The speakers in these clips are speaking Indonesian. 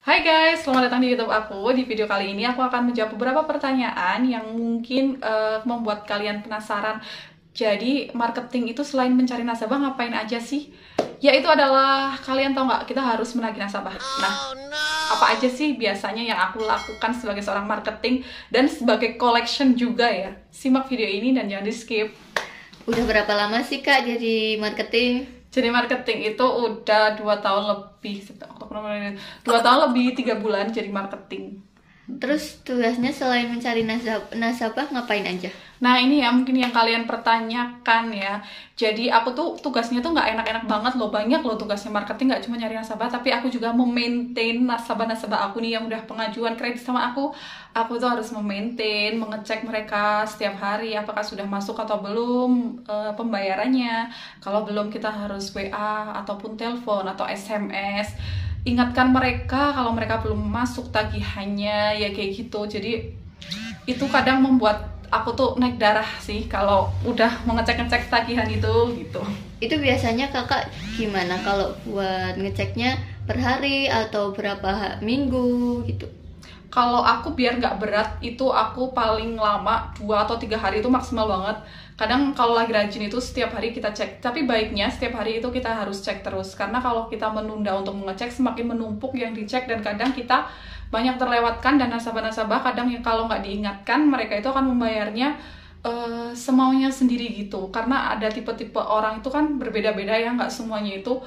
Hai guys, selamat datang di YouTube aku. Di video kali ini aku akan menjawab beberapa pertanyaan yang mungkin membuat kalian penasaran. Jadi, marketing itu selain mencari nasabah, ngapain aja sih? Yaitu adalah, kalian tahu nggak, kita harus menagih nasabah. Nah, apa aja sih biasanya yang aku lakukan sebagai seorang marketing dan sebagai collection juga ya? Simak video ini dan jangan di-skip. Udah berapa lama sih Kak jadi marketing? Jadi marketing itu udah 2 tahun lebih, 2 tahun lebih 3 bulan jadi marketing. Terus tugasnya selain mencari nasabah ngapain aja? Nah ini ya mungkin yang kalian pertanyakan ya. Jadi aku tuh tugasnya tuh nggak enak-enak banget loh. Banyak loh tugasnya marketing, nggak cuma nyari nasabah, tapi aku juga memaintain nasabah-nasabah aku nih yang udah pengajuan kredit sama aku. Aku tuh harus memaintain, mengecek mereka setiap hari apakah sudah masuk atau belum pembayarannya. Kalau belum kita harus WA ataupun telepon atau SMS. Ingatkan mereka kalau mereka belum masuk tagihannya, ya kayak gitu. Jadi itu kadang membuat aku tuh naik darah sih kalau udah mengecek-ngecek tagihan itu gitu. Itu biasanya kakak gimana kalau buat ngeceknya per hari atau berapa minggu gitu? Kalau aku biar nggak berat itu aku paling lama 2 atau 3 hari itu maksimal banget. Kadang kalau lagi rajin itu setiap hari kita cek. Tapi baiknya setiap hari itu kita harus cek terus. Karena kalau kita menunda untuk mengecek semakin menumpuk yang dicek dan kadang kita banyak terlewatkan dan nasabah-nasabah kadang yang kalau nggak diingatkan mereka itu akan membayarnya semaunya sendiri gitu. Karena ada tipe-tipe orang itu kan berbeda-beda ya, nggak semuanya itu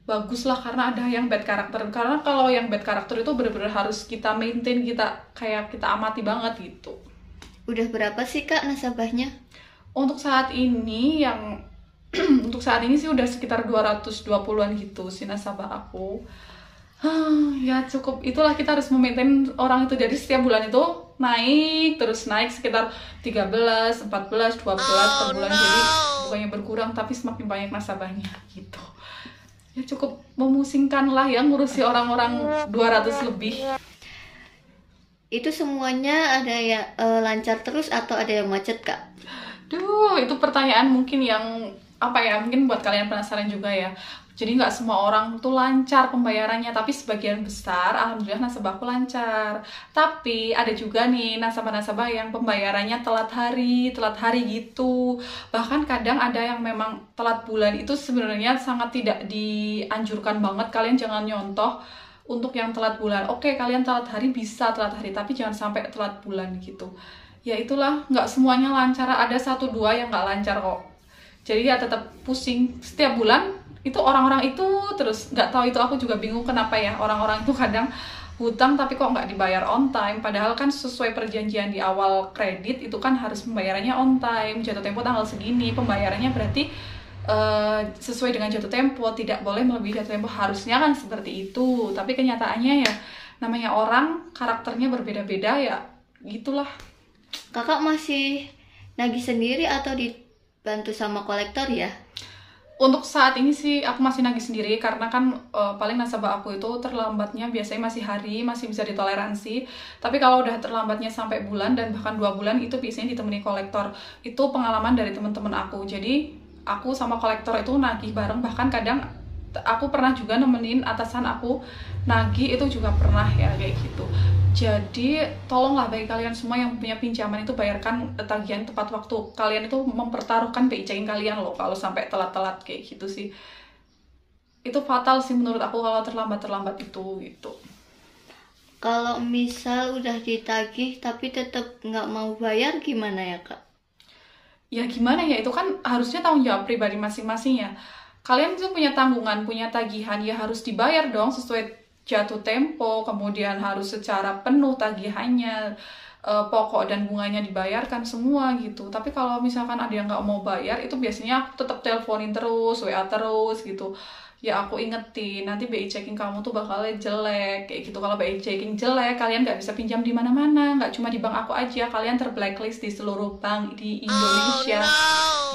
bagus lah karena ada yang bad karakter. Karena kalau yang bad karakter itu benar-benar harus kita maintain, kita amati banget gitu. Udah berapa sih Kak nasabahnya? Untuk saat ini untuk saat ini sih udah sekitar 220-an gitu sih nasabah aku. Ya cukup, itulah kita harus memaintain orang itu. Jadi setiap bulan itu naik sekitar 13, 14, 12 per bulan. Jadi bukannya berkurang tapi semakin banyak nasabahnya gitu. Ya cukup memusingkan lah ya ngurusi orang-orang 200 lebih. Itu semuanya ada yang lancar terus atau ada yang macet Kak? Duh, itu pertanyaan mungkin yang mungkin buat kalian penasaran juga ya. Jadi nggak semua orang tuh lancar pembayarannya, tapi sebagian besar alhamdulillah nasabahku lancar. Tapi ada juga nih nasabah-nasabah yang pembayarannya telat hari gitu. Bahkan kadang ada yang memang telat bulan. Itu sebenarnya sangat tidak dianjurkan banget. Kalian jangan nyontoh untuk yang telat bulan. Oke, kalian telat hari bisa telat hari, tapi jangan sampai telat bulan gitu. Ya itulah, nggak semuanya lancar. Ada 1-2 yang nggak lancar kok. Jadi ya tetap pusing setiap bulan. Itu orang-orang itu terus nggak tahu, itu aku juga bingung kenapa ya orang-orang itu kadang hutang tapi kok nggak dibayar on time, padahal kan sesuai perjanjian di awal kredit itu kan harus pembayarannya on time, jatuh tempo tanggal segini, pembayarannya berarti sesuai dengan jatuh tempo, tidak boleh melebihi jatuh tempo, harusnya kan seperti itu. Tapi kenyataannya ya namanya orang, karakternya berbeda-beda ya gitulah. Kakak masih nagih sendiri atau dibantu sama kolektor ya? Untuk saat ini sih aku masih nagih sendiri karena kan paling nasabah aku itu terlambatnya biasanya masih hari, masih bisa ditoleransi. Tapi kalau udah terlambatnya sampai bulan dan bahkan 2 bulan itu biasanya ditemani kolektor. Itu pengalaman dari teman-teman aku. Jadi aku sama kolektor itu nagih bareng, bahkan kadang aku pernah juga nemenin atasan aku nagih, itu juga pernah ya kayak gitu. Jadi tolonglah bagi kalian semua yang punya pinjaman itu bayarkan tagihan tepat waktu. Kalian itu mempertaruhkan BI checking kalian loh kalau sampai telat-telat kayak gitu sih. Itu fatal sih menurut aku kalau terlambat itu gitu. Kalau misal udah ditagih tapi tetap nggak mau bayar gimana ya Kak? Ya gimana ya, itu kan harusnya tanggung jawab pribadi masing-masing ya. Kalian tuh punya tanggungan, punya tagihan, ya harus dibayar dong sesuai jatuh tempo, kemudian harus secara penuh tagihannya, pokok dan bunganya dibayarkan semua gitu. Tapi kalau misalkan ada yang nggak mau bayar, itu biasanya aku tetap teleponin terus, WA terus gitu. Ya aku ingetin, nanti BI checking kamu tuh bakalnya jelek kayak gitu. Kalau BI checking jelek, kalian nggak bisa pinjam di mana-mana, nggak cuma di bank aku aja, kalian terblacklist di seluruh bank di Indonesia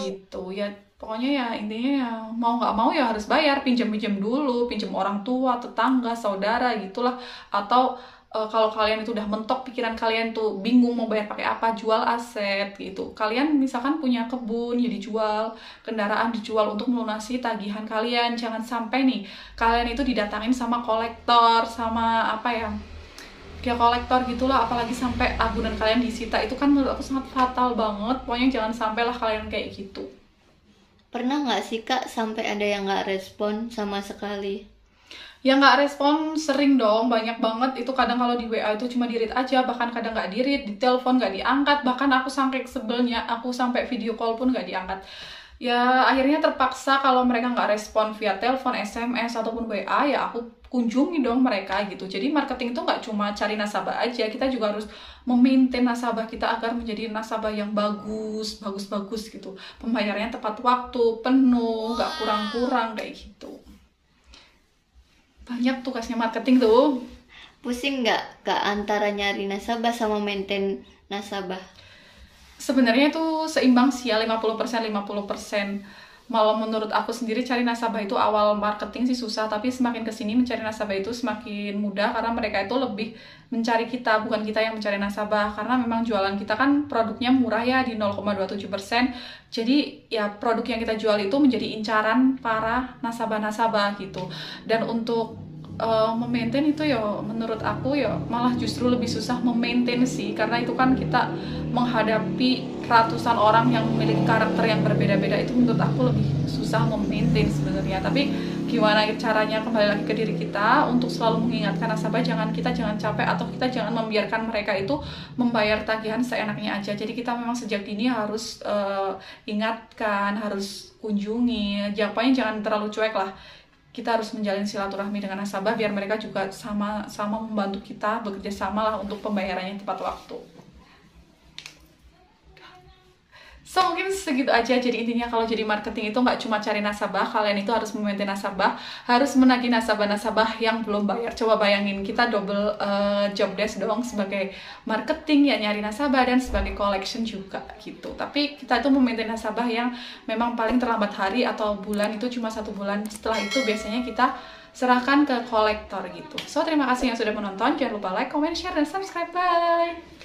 gitu ya. Pokoknya ya intinya ya mau nggak mau ya harus bayar, pinjam dulu, pinjam orang tua, tetangga, saudara gitulah, atau kalau kalian itu udah mentok pikiran kalian tuh bingung mau bayar pakai apa, jual aset gitu. Kalian misalkan punya kebun ya dijual, kendaraan dijual untuk melunasi tagihan kalian. Jangan sampai nih kalian itu didatangin sama kolektor, sama apa ya, kayak kolektor gitulah, apalagi sampai agunan kalian disita. Itu kan menurut aku sangat fatal banget. Pokoknya jangan sampailah kalian kayak gitu. Pernah nggak sih Kak sampai ada yang nggak respon sama sekali? Yang nggak respon sering dong, banyak banget. Itu kadang kalau di WA itu cuma di-read aja, bahkan kadang nggak di-read, di telepon nggak diangkat, bahkan aku sampai sebelnya, aku sampai video call pun nggak diangkat. Ya akhirnya terpaksa kalau mereka nggak respon via telepon, SMS, ataupun WA, ya aku kunjungi dong mereka gitu. Jadi marketing itu nggak cuma cari nasabah aja, kita juga harus memaintain nasabah kita agar menjadi nasabah yang bagus gitu. Pembayarannya tepat waktu, penuh, nggak kurang-kurang kayak gitu. Banyak tugasnya marketing tuh. Pusing nggak Kak antara nyari nasabah sama maintain nasabah? Sebenarnya itu seimbang sih ya, 50% 50%. Malah menurut aku sendiri cari nasabah itu awal marketing sih susah, tapi semakin kesini mencari nasabah itu semakin mudah karena mereka itu lebih mencari kita, bukan kita yang mencari nasabah. Karena memang jualan kita kan produknya murah ya, di 0,27%. Jadi ya produk yang kita jual itu menjadi incaran para nasabah-nasabah gitu. Dan untuk memaintain itu ya menurut aku ya malah justru lebih susah memaintain sih, karena itu kan kita menghadapi ratusan orang yang memiliki karakter yang berbeda-beda. Itu menurut aku lebih susah memaintain sebenarnya. Tapi gimana caranya, kembali lagi ke diri kita untuk selalu mengingatkan nasabah, jangan capek atau kita jangan membiarkan mereka itu membayar tagihan seenaknya aja. Jadi kita memang sejak dini harus ingatkan, harus kunjungi, jangan terlalu cuek lah. Kita harus menjalin silaturahmi dengan nasabah biar mereka juga sama membantu kita, bekerja sama lah untuk pembayarannya tepat waktu. So mungkin segitu aja. Jadi intinya kalau jadi marketing itu nggak cuma cari nasabah, kalian itu harus memaintain nasabah, harus menagih nasabah-nasabah yang belum bayar. Coba bayangin, kita double job desk dong, sebagai marketing ya nyari nasabah dan sebagai collection juga gitu. Tapi kita itu memaintain nasabah yang memang paling terlambat hari atau bulan itu cuma 1 bulan. Setelah itu biasanya kita serahkan ke kolektor gitu. So terima kasih yang sudah menonton. Jangan lupa like, comment, share, dan subscribe. Bye!